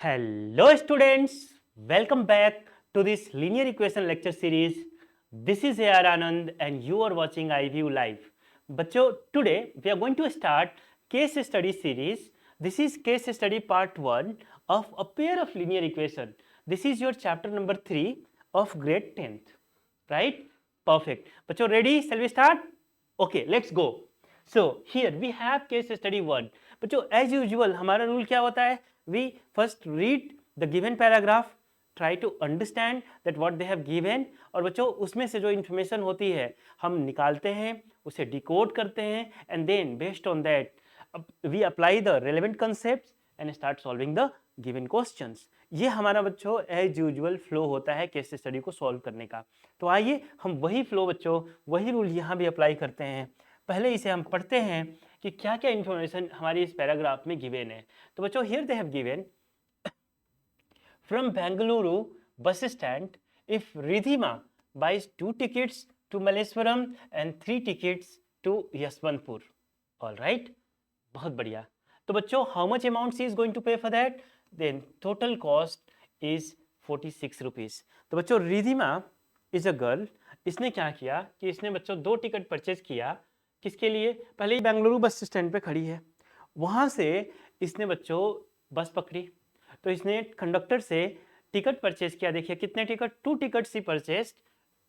Hello students, welcome back to this linear equation lecture series. This is AR Anand and you are watching iView Live. बच्चों, today we are going to start case study series. This is case study part 1 of a pair of linear equation. This is your chapter number 3 of grade 10th. Right? Perfect. बच्चों, ready? Shall we start? Okay, let's go. So here we have case study 1. बच्चों, as usual हमारा rule क्या होता है? We first read the given paragraph, try to understand that what they have given, और बच्चों उसमें से जो information होती है हम निकालते हैं, उसे decode करते हैं, and then based on that we apply the relevant concepts and start solving the given questions. ये हमारा बच्चों एज यूजुअल फ्लो होता है केस स्टडी को सॉल्व करने का. तो आइए हम वही फ्लो बच्चों, वही रूल यहाँ भी अप्लाई करते हैं. पहले इसे हम पढ़ते हैं कि क्या क्या इंफॉर्मेशन हमारी इस पैराग्राफ में गिवन है. तो बच्चों here they have given from Bengaluru bus stand if Ridhima buys 2 tickets to Malleswaram and 3 tickets to Yeshwanthpur. All right, बहुत बढ़िया. तो बच्चों how much amount she is going to pay for that? Then total cost is 46 rupees. तो बच्चों Ridhima is a girl. इसने क्या किया कि इसने बच्चों 2 टिकट परचेज किया. किसके लिए? पहले ही बेंगलुरु बस स्टैंड पे खड़ी है, वहां से इसने बच्चों बस पकड़ी. तो इसने कंडक्टर से टिकट परचेज किया. देखिए कितने ticket? 2 ticket she purchase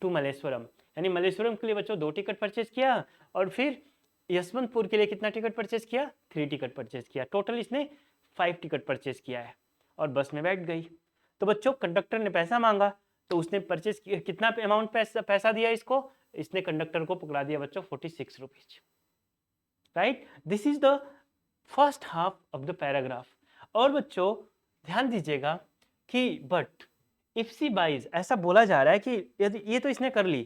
to Malleswaram. यानी मलेश्वरम के लिए बच्चों 2 टिकट परचेज किया और फिर यशवंतपुर के लिए कितना टिकट परचेज किया? 3 टिकट परचेज किया. टोटल इसने 5 टिकट परचेज किया है और बस में बैठ गई. तो बच्चों कंडक्टर ने पैसा मांगा तो उसने परचेज कितना अमाउंट पैसा दिया इसको? इसने कंडक्टर को पकड़ा दिया बच्चों 46 rupees. Right, this is the first half of the paragraph. और बच्चों ध्यान दीजिएगा कि बट इफ सी बाइज, ऐसा बोला जा रहा है कि यदि ये तो इसने कर ली,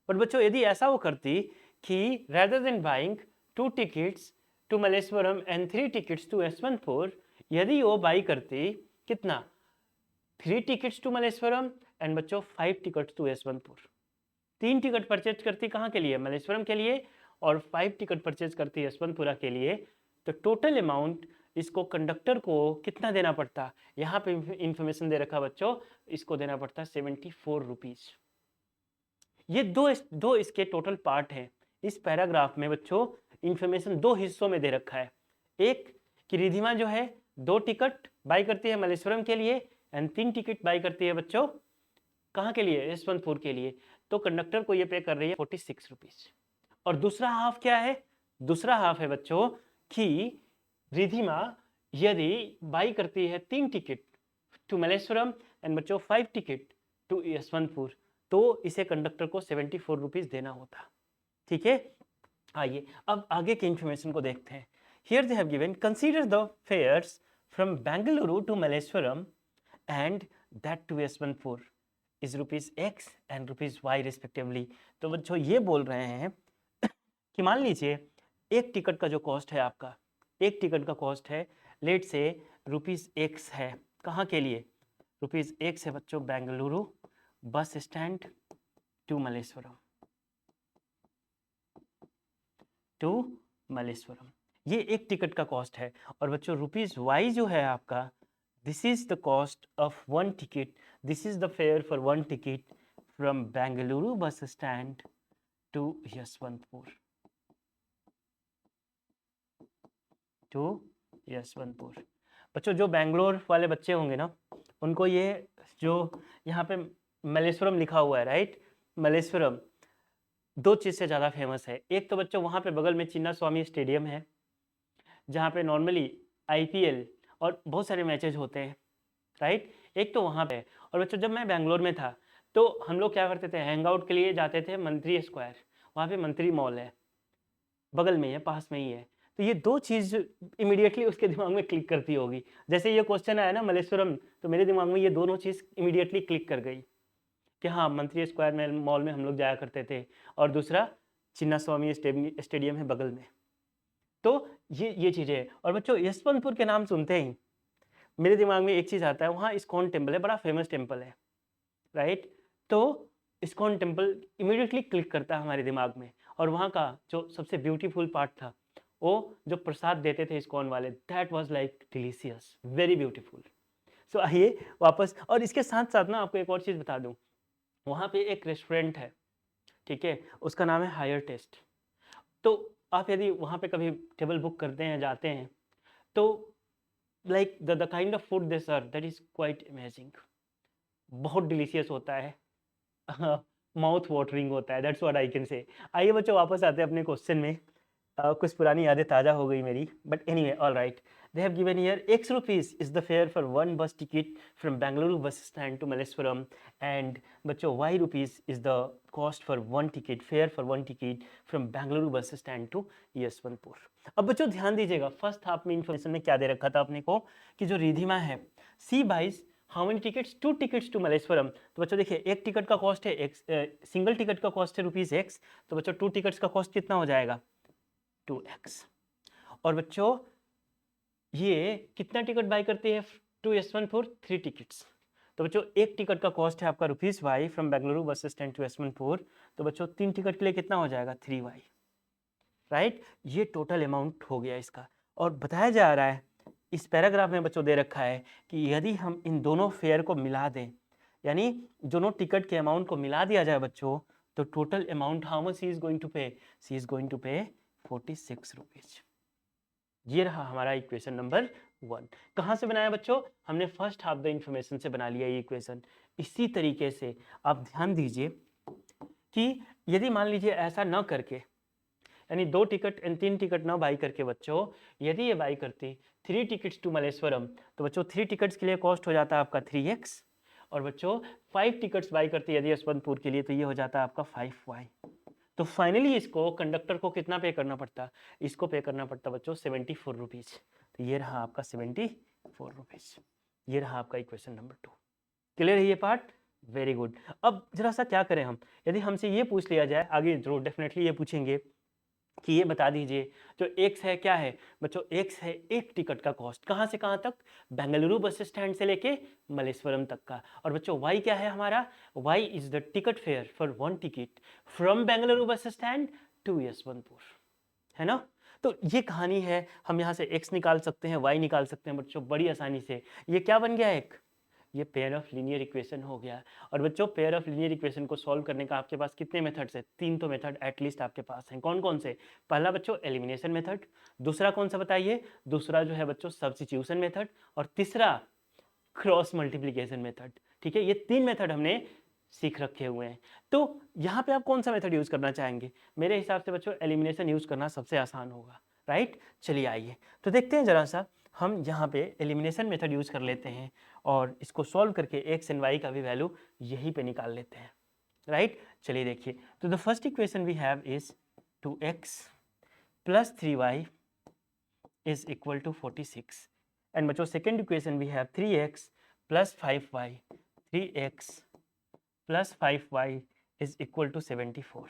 बट बच्चों यदि ऐसा वो करती कि rather than buying 2 tickets to Malleswaram and 3 tickets to Yesvantpur, यदि वो बाई करती कितना? 3 tickets to मलेश्वरम एंड बच्चों 5 tickets to Yeshwanthpur. 3 ticket purchase करती कहाँ के लिए? मलेश्वरम के लिए, और 5 टिकट परचेज करती यशवंतपुरा के लिए. तो टोटल अमाउंट इसको कंडक्टर को कितना देना पड़ता? यहाँ पे इंफॉर्मेशन दे रखा बच्चों, इसको देना पड़ता 74 रुपीज. ये दो इसके टोटल पार्ट हैं. इस पैराग्राफ में बच्चों इंफॉर्मेशन 2 हिस्सों में दे रखा है. एक कि रिधिमा जो है 2 टिकट बाई करती है मलेश्वरम के लिए एंड 3 टिकट बाई करती है बच्चों कहाँ के लिए? यशवंतपुर के लिए. तो कंडक्टर को ये पे कर रही है 46 रुपीज. और दूसरा हाफ क्या है? दूसरा हाफ है बच्चों कि रिधिमा यदि बाई करती है 3 टिकट टू मलेश्वरम एंड बच्चों 5 टिकट टू यशवंतपुर, तो इसे कंडक्टर को 74 रुपीज देना होता. ठीक है, आइए अब आगे के इंफॉर्मेशन को देखते हैं. Here they have given consider the fares from Bengaluru to Malleswaram and that to Yeshwanthpur is rupees x and rupees y respectively. तो बच्चों ये बोल रहे हैं कि मान लीजिए एक टिकट का जो कॉस्ट है आपका, एक टिकट का कॉस्ट है लेट से रुपीज एक्स है. कहाँ के लिए? रुपीज एक्स है बच्चों Bengaluru bus stand to Malleswaram, to Malleswaram. ये एक टिकट का कॉस्ट है. और बच्चों रुपीज वाई जो है आपका, this is the cost of 1 ticket. This is the fare for 1 ticket from Bengaluru bus stand to Yeshwanthpur, to Yeshwanthpur. बच्चों जो बेंगलोर वाले बच्चे होंगे ना, उनको ये जो यहाँ पे मलेश्वरम लिखा हुआ है, राइट, मलेश्वरम 2 चीज़ से ज़्यादा फेमस है. एक तो बच्चों वहाँ पे बगल में चिन्ना स्वामी स्टेडियम है जहाँ पे नॉर्मली आईपीएल और बहुत सारे मैचेज होते हैं, राइट. एक तो वहाँ पे. और बच्चों जब मैं बेंगलोर में था तो हम लोग क्या करते थे, हैंग आउट के लिए जाते थे मंत्री स्क्वायर. वहाँ पे मंत्री मॉल है, बगल में ही है, पास में ही है. तो ये 2 चीज़ इमीडिएटली उसके दिमाग में क्लिक करती होगी. जैसे ये क्वेश्चन आया ना मलेश्वरम, तो मेरे दिमाग में ये दोनों चीज़ इमीडिएटली क्लिक कर गई कि हाँ मंत्री स्क्वायर में मॉल में हम लोग जाया करते थे, और दूसरा चिन्ना स्वामी स्टेडियम है बगल में. तो ये चीज़ें हैं. और बच्चों यशवंतपुर के नाम सुनते ही मेरे दिमाग में एक चीज़ आता है, वहाँ इस्कॉन टेम्पल है, बड़ा फेमस टेम्पल है, राइट. तो इस्कॉन टेम्पल इमीडिएटली क्लिक करता है हमारे दिमाग में. और वहाँ का जो सबसे ब्यूटीफुल पार्ट था, वो जो प्रसाद देते थे इस्कॉन वाले, that was like delicious, very beautiful. So आइए वापस, और इसके साथ साथ ना आपको एक और चीज़ बता दूं, वहाँ पे एक रेस्टोरेंट है, ठीक है, उसका नाम है हायर टेस्ट। तो आप यदि वहाँ पे कभी टेबल बुक करते हैं, जाते हैं, तो like the kind of food they serve that is quite amazing, बहुत डिलीशियस होता है, माउथ वाटरिंग होता है, that's what I can say. आइए बच्चों वापस आते हैं अपने क्वेश्चन में। कुछ पुरानी यादें ताज़ा हो गई मेरी, but anyway all right. They have given here x rupees is the fare for one bus ticket from Bengaluru bus stand to Malleswaram, and बच्चों y rupees is the cost for one ticket, fare for one ticket from Bengaluru bus stand to Yesvantpur. अब बच्चों ध्यान दीजिएगा, first half में information में क्या दे रखा था अपने को कि जो रिधिमा है, she buys how many tickets, 2 tickets to Malleswaram. तो बच्चों देखिए, एक टिकट का कॉस्ट है एक्स, सिंगल टिकट का कॉस्ट है ₹x, तो बच्चों 2 टिकट्स का कॉस्ट कितना हो जाएगा, 2x। और बच्चों ये कितना टिकट बाय करती है टू यशवंतपुर, 3 टिकट्स। तो बच्चों एक टिकट का कॉस्ट है आपका ₹y from Bengaluru bus stand to Yesvantpur, तो बच्चों 3 टिकट के लिए कितना हो जाएगा, 3y, राइट। ये टोटल अमाउंट हो गया इसका। और बताया जा रहा है इस पैराग्राफ में बच्चों दे रखा है कि यदि हम इन दोनों फेयर को मिला दें, यानी दोनों टिकट के अमाउंट को मिला दिया जाए बच्चों, तो total amount how much she is going to pay, she is going to पे 46 रुपीज। ये रहा हमारा इक्वेशन नंबर 1। कहाँ से बनाया बच्चों, हमने फर्स्ट हाफ द इंफॉर्मेशन से बना लिया ये इक्वेशन। इसी तरीके से आप ध्यान दीजिए कि यदि मान लीजिए ऐसा न करके, यानी 2 टिकट एंड 3 टिकट ना बाई करके बच्चों, यदि ये बाई करती 3 टिकट्स टू मलेश्वरम, तो बच्चों 3 टिकट्स के लिए कॉस्ट हो जाता है आपका 3x, और बच्चों 5 टिकट्स बाई करती यदि यशवंतपुर के लिए, तो ये हो जाता है आपका 5y। तो फाइनली इसको कंडक्टर को कितना पे करना पड़ता, इसको पे करना पड़ता बच्चों 74 रुपीज। तो ये रहा आपका 74 रुपीज। ये रहा आपका इक्वेशन नंबर 2। क्लियर है ये पार्ट, वेरी गुड। अब जरा सा क्या करें हम, यदि हमसे ये पूछ लिया जाए, आगे जरूर डेफिनेटली ये पूछेंगे कि ये बता दीजिए जो x है क्या है बच्चों, x है एक टिकट का कॉस्ट, कहाँ से कहाँ तक, बेंगलुरु बस स्टैंड से लेके मलेश्वरम तक का। और बच्चों y क्या है हमारा, y is the ticket fare for one ticket from Bengaluru bus stand to Yesvantpur, है ना। तो ये कहानी है, हम यहाँ से x निकाल सकते हैं, y निकाल सकते हैं बच्चों बड़ी आसानी से। ये क्या बन गया, एक ये पेयर ऑफ लीनियर इक्वेशन हो गया। और बच्चों पेयर ऑफ लीनियर इक्वेशन को सॉल्व करने का आपके पास कितने मेथड्स है, 3 तो मेथड एटलीस्ट आपके पास हैं। कौन कौन से, पहला बच्चों एलिमिनेशन मेथड, दूसरा कौन सा बताइए, दूसरा जो है बच्चों सब्स्टिट्यूशन मेथड, और तीसरा क्रॉस मल्टीप्लीकेशन मेथड। ठीक है, ये 3 मेथड हमने सीख रखे हुए हैं। तो यहाँ पे आप कौन सा मेथड यूज करना चाहेंगे, मेरे हिसाब से बच्चों एलिमिनेशन यूज करना सबसे आसान होगा, राइट। चलिए आइए तो देखते हैं जरा सा, हम यहाँ पे एलिमिनेशन मेथड यूज कर लेते हैं और इसको सॉल्व करके x एंड y का भी वैल्यू यहीं पे निकाल लेते हैं, राइट। चलिए देखिए, तो the first equation we have is 2x plus 3y is equal to 46, and बच्चों second equation we have 3x plus 5y, 3x plus 5y is equal to 74.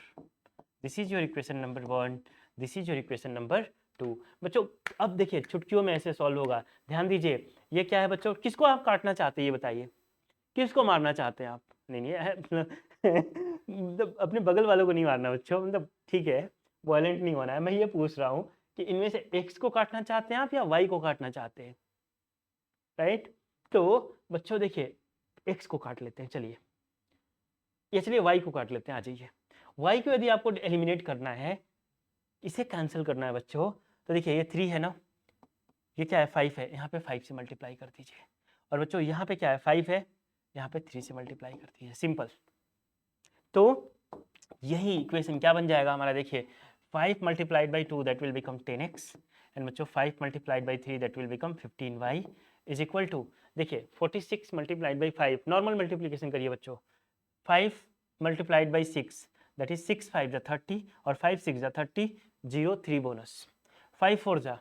This is your equation number 1. This is your equation number 2. बच्चों अब देखिए चुटकियों में ऐसे solve होगा, ध्यान दीजिए। ये क्या है बच्चों, किसको आप काटना चाहते हैं ये बताइए, किसको मारना चाहते हैं आप, नहीं मतलब अपने बगल वालों को नहीं मारना बच्चों, मतलब ठीक है वायलेंट नहीं होना है। मैं ये पूछ रहा हूँ कि इनमें से x को काटना चाहते हैं आप या y को काटना चाहते हैं, राइट। तो बच्चों देखिए x को काट लेते हैं, चलिए ये, चलिए y को काट लेते हैं, आ जाइए। y को यदि आपको एलिमिनेट करना है, इसे कैंसिल करना है बच्चों, तो देखिए ये 3 है ना, ये क्या है 5 है, यहाँ पे 5 से मल्टीप्लाई कर दीजिए। और बच्चों यहाँ पे क्या है 5 है, यहाँ पे 3 से मल्टीप्लाई कर दीजिए, सिंपल। तो यही इक्वेशन क्या बन जाएगा हमारा, देखिए 5 multiplied by 2 that will become 10x, and बच्चों 5 multiplied by 3 that will become 15y is equal to, देखिए 46 मल्टीप्लाइड बाई 5, नॉर्मल मल्टीप्लीकेशन करिए बच्चों, 5 multiplied by 6 that is 6 5 जा 30 और 5 6 जा 30, 0 3 बोनस, 5 4 जा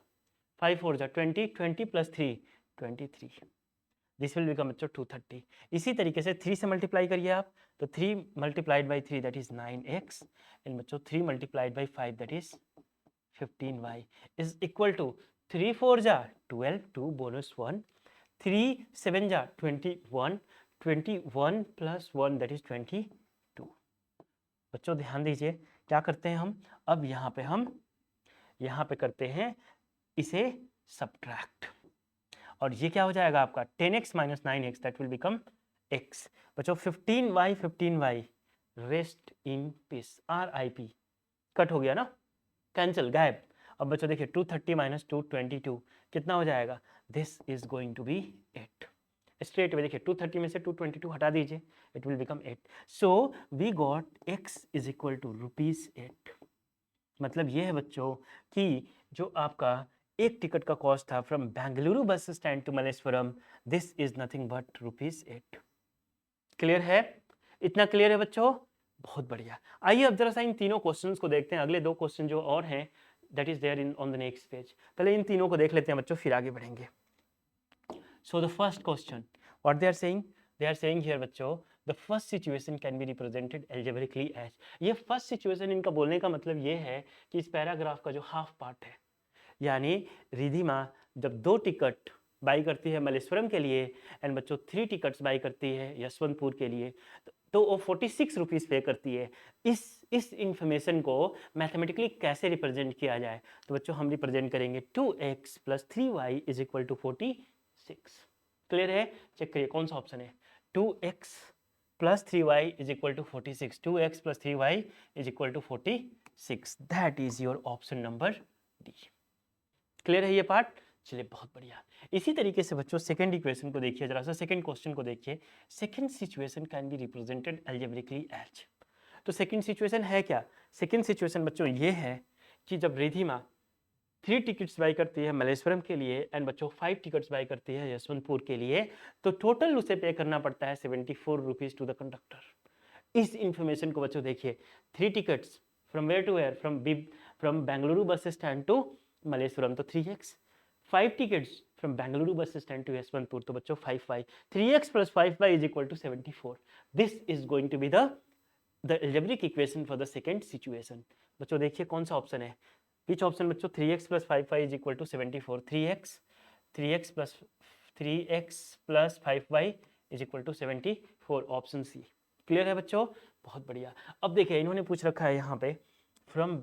20, 20 प्लस 3 23, दिस विल बिकम बच्चों 230। इसी तरीके से 3 से मल्टीप्लाई करिए आप, तो 3 multiplied by 3 that is 9x, and बच्चों 3 multiplied by 5 that is 15y is equal to 3 4 जा 12, 2 बोनस 1, 3 7 जा 21, 21 प्लस 1 दैट इज 22। बच्चों ध्यान दीजिए क्या करते हैं हम, अब हम यहाँ पे करते हैं इसे सब्ट्रैक्ट, और ये क्या हो जाएगा आपका 10x minus 9x, that will become x। बच्चों 15y rest in peace, RIP, cut हो गया ना, कैंसिल, गायब। अब बच्चों देखिए 230 माइनस 222 कितना हो जाएगा, this is going to be 8। Straight में देखिए 230 में से 222 हटा दीजिए, it will become 8। So we got x is equal to ₹8। मतलब ये है बच्चों कि जो आपका एक टिकट का कॉस्ट था from Bengaluru bus stand to Malleswaram, this is nothing but ₹8। Clear है? इतना क्लियर है बच्चों? बहुत बढ़िया। आइए अब जरा सा इन तीनों क्वेश्चंस को देखते हैं। अगले दो क्वेश्चन जो और हैं that is there in on the next page. पहले इन तीनों को देख लेते हैं बच्चों, फिर आगे बढ़ेंगे। So the first question, what they are saying? They are saying here बच्चों, the first situation can be represented algebraically as. ये फर्स्ट सिचुएशन, इनका बोलने का मतलब ये है कि इस पैराग्राफ का जो हाफ पार्ट है, यानी रिधिमा जब 2 टिकट बाई करती है मलेश्वरम के लिए एंड बच्चों 3 टिकट्स बाई करती है यशवंतपुर के लिए, तो वो 46 रुपीज़ पे करती है। इस इंफॉर्मेशन को मैथमेटिकली कैसे रिप्रेजेंट किया जाए? तो बच्चों हम रिप्रेजेंट करेंगे 2x plus 3y is equal to 46। Clear है? चेक करिए कौन सा ऑप्शन है। 2x plus 3y is equal to 46, 2x plus 3y is equal to 46, that is your option number D. Clear है ये पार्ट? चलिए बहुत बढ़िया। इसी तरीके से बच्चों सेकंड इक्वेशन को देखिए जरा सा, सेकंड क्वेश्चन को देखिए। Second situation can be represented algebraically as. तो सेकंड सिचुएशन है क्या? सेकंड सिचुएशन बच्चों ये है कि जब रिधिमा 3 टिकट्स बाई करती है मलेश्वरम के लिए एंड बच्चों 5 टिकट्स बाई करती है यशवंतपुर के लिए, तो टोटल उसे पे करना पड़ता है 74 रुपीज टू द कंडक्टर। इस इंफॉर्मेशन को बच्चों देखिए, 3 tickets from where to where, from Bengaluru bus stand to Malleswaram तो 3x, 5 tickets from Bengaluru bus stand to Yeshwanthpur तो बच्चों 5y, 3x plus 5y is equal to 74. This is going to be the algebraic equation for the second situation. बच्चों देखिए कौन सा option है? Which option बच्चों? 3x plus 5y is equal to 74. 3x plus 5y is equal to 74, option C. Clear है बच्चों? बहुत बढ़िया। अब देखिए इन्होंने पूछ रखा है यहाँ पे from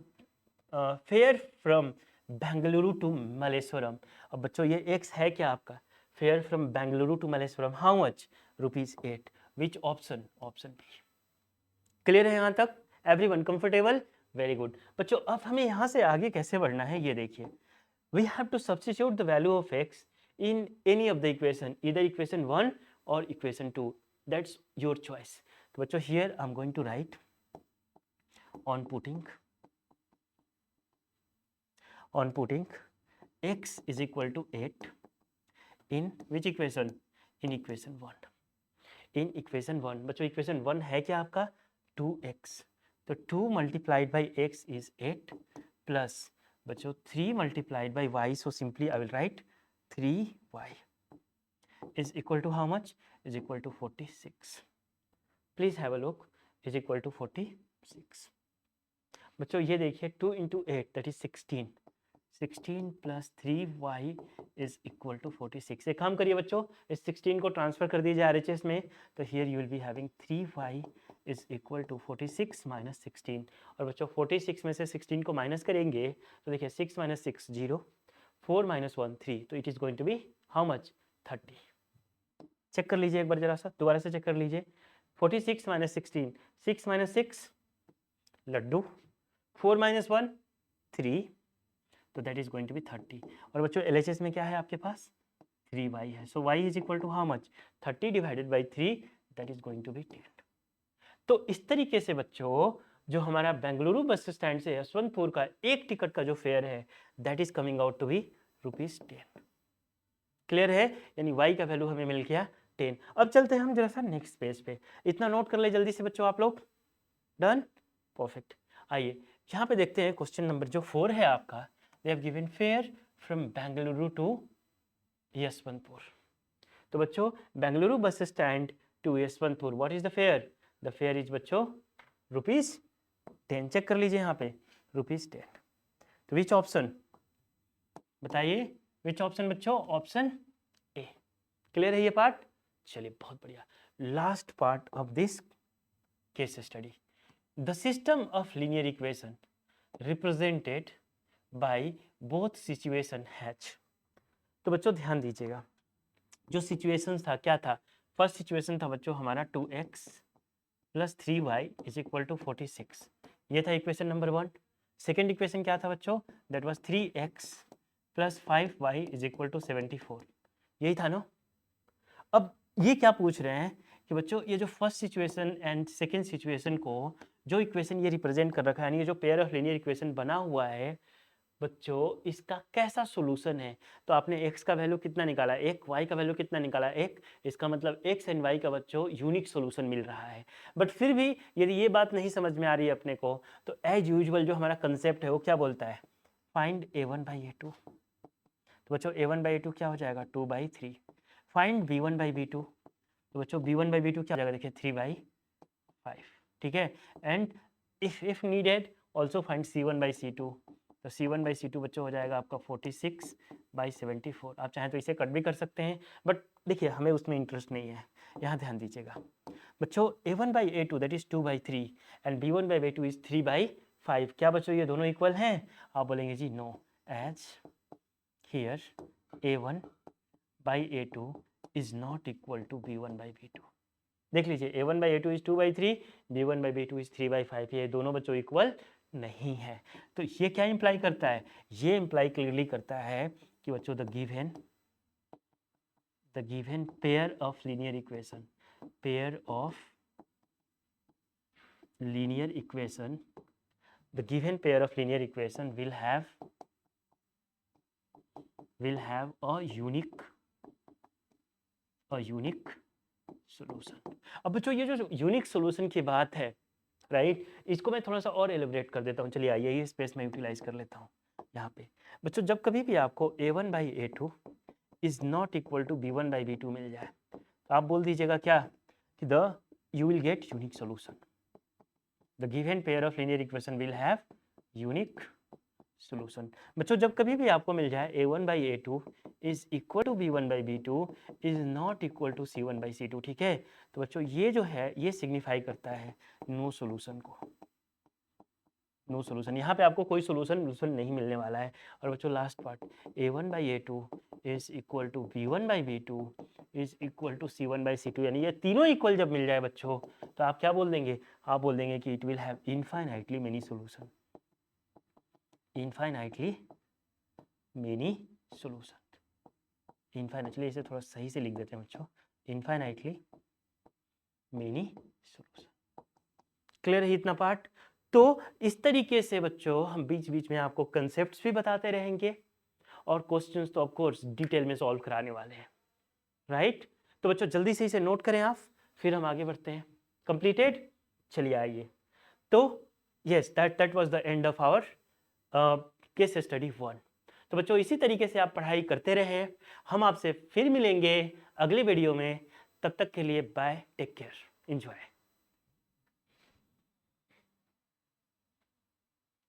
fare from Bengaluru to Malleswaram. अब बच्चों ये x है क्या आपका? Fare from Bengaluru to Malleswaram, how much? ₹8। Which option? Option B. Clear है यहाँ तक? Everyone comfortable? Very good. बच्चों अब हमें यहाँ से आगे कैसे बढ़ना है ये देखिए। We have to substitute the value of x in any of the equation, either equation 1 or equation 2, that's your choice। तो बच्चों here I'm going to write on putting x is equal to 8 in which equation? In equation 1। in equation 1 बच्चों equation 1 है क्या आपका? 2x, तो 2 multiplied by x is 8 plus बच्चों 3 multiplied by y, so simply I will write 3y is equal to how much? Is equal to 46। please have a look, is equal to 46। बच्चों ये देखिए 2 into 8 that is 16, 16 plus 3y is equal to 46। एक काम करिए बच्चों, इस 16 को transfer कर दीजिए RHS में, तो here you will be having 3y is equal to 46 minus 16। और बच्चों 46 में से 16 को माइनस करेंगे तो देखिए 6 minus 6 0, 4 minus 1 3, तो it is going to be how much? 30। Check कर लीजिए एक बार जरा सा, दोबारा से चेक कर लीजिए। 46 minus 16, 6 minus 6 लड्डू, 4 minus 1 3, तो that is going to be 30। और बच्चों LHS में क्या है आपके पास? 3y है, so y is equal to how much? 30 divided by 3, that is going to be 10। तो इस तरीके से बच्चों जो हमारा बेंगलुरु बस स्टैंड से यशवंतपुर का एक टिकट का जो फेयर है that is coming out to be ₹10। Clear है? यानी y का वैल्यू हमें मिल गया 10। अब चलते हैं हम जरा सा नेक्स्ट पेज पे। इतना नोट कर ले जल्दी से बच्चों आप लोग। डन? परफेक्ट। आइए यहाँ पे देखते हैं क्वेश्चन नंबर जो 4 है आपका। They have given fare from Bengaluru to Yesvantpur. तो बच्चों Bengaluru bus stand to Yeshwanthpur, what is the fare? The fare is बच्चों ₹10। चेक कर लीजिए यहाँ पे ₹10। तो विच ऑप्शन बताइए? विच ऑप्शन बच्चों? Option A. क्लियर है ये पार्ट? चलिए बहुत बढ़िया। Last part of this case study, the system of linear equation represented by both situation hatch. तो बच्चों ध्यान दीजिएगा, जो सिचुएशन था क्या था, फर्स्ट सिचुएशन था बच्चों हमारा 2x plus 3y is equal to 46, ये था इक्वेशन नंबर 1। सेकेंड इक्वेशन क्या था बच्चों, that was 3x plus 5y is equal to 74, यही था ना। अब ये क्या पूछ रहे हैं कि बच्चों ये जो first situation and second situation को जो इक्वेशन ये रिप्रेजेंट कर रखा है, यानी ये जो पेयर ऑफ लीनियर इक्वेशन बना हुआ है बच्चों, इसका कैसा सॉल्यूशन है। तो आपने x का वैल्यू कितना निकाला, एक y का वैल्यू कितना निकाला, एक, इसका मतलब x एंड y का बच्चों यूनिक सॉल्यूशन मिल रहा है। बट फिर भी यदि ये बात नहीं समझ में आ रही है अपने को, तो एज यूजुअल जो हमारा कंसेप्ट है वो क्या बोलता है, फाइंड a1 बाई a2। तो बच्चों a1 बाई a2 क्या हो जाएगा, 2/3। फाइंड b1 बाई b2, तो बच्चों b1 बाई b2 क्या हो जाएगा, देखिए 3/5, ठीक है। And if needed also find c1 by c2, तो c1 बाई c2 बच्चों हो जाएगा आपका 46/74। आप चाहें तो इसे कट भी कर सकते हैं, बट देखिए हमें उसमें इंटरेस्ट नहीं है, यहाँ ध्यान दीजिएगा बच्चों। a1 by a2 that is 2/3 and b1 by b2 is 3/5, क्या बच्चों ये दोनों इक्वल हैं। आप बोलेंगे जी no, as here a1 by a2 is not equal to b1 by b2। देख लीजिए a1 by a2 is 2/3, b1 by b2 is 3/5, ये दोनों बच्चों इक्वल नहीं है। तो ये क्या इंप्लाई करता है, ये इंप्लाई क्लियरली करता है कि बच्चों the given pair of linear equation, pair of linear equation, the given pair of linear equation will have a unique solution। अब बच्चों ये जो यूनिक सॉल्यूशन की बात है, राइट, इसको मैं थोड़ा सा और एलिब्रेट कर देता हूँ। चलिए आइए ये स्पेस में यूटिलाइज कर लेता हूँ यहाँ पे। बच्चों जब कभी भी आपको a1 by a2 is not equal to b1 by b2 मिल जाए, तो आप बोल दीजिएगा क्या कि you will get unique solution. The given pair of linear equation will have unique solution. बच्चों जब कभी भी आपको मिल जाए a1 by a2 is equal to b1 by b2 is not equal to c1 by c2, ठीक है, तो बच्चों ये जो है ये सिग्निफाई करता है नो सॉल्यूशन को, नो सॉल्यूशन। यहाँ पे आपको कोई सॉल्यूशन नहीं मिलने वाला है। और बच्चों last part, a1 by a2 is equal to b1 by b2 is equal to c1 by c2, यानी ये तीनों इक्वल जब मिल जाए बच्चों, तो आप क्या बोल देंगे, आप बोल देंगे कि it will have infinitely many solution, infinitely many solution. Infinitely इसे थोड़ा सही से लिख देते हैं बच्चों, इनफाइनाइटली मेनी सॉल्यूशन। क्लियर है इतना पार्ट। तो इस तरीके से बच्चों हम बीच बीच में आपको कंसेप्ट्स भी बताते रहेंगे और क्वेश्चंस तो ऑफ कोर्स डिटेल में सॉल्व कराने वाले हैं, राइट। तो बच्चों जल्दी से इसे नोट करें आप, फिर हम आगे बढ़ते हैं। कंप्लीटेड, चलिए आइए। तो yes, that was the end of our case study 1। तो बच्चों इसी तरीके से आप पढ़ाई करते रहे, हम आपसे फिर मिलेंगे अगले वीडियो में। तब तक के लिए बाय, टेक केयर, एंजॉय।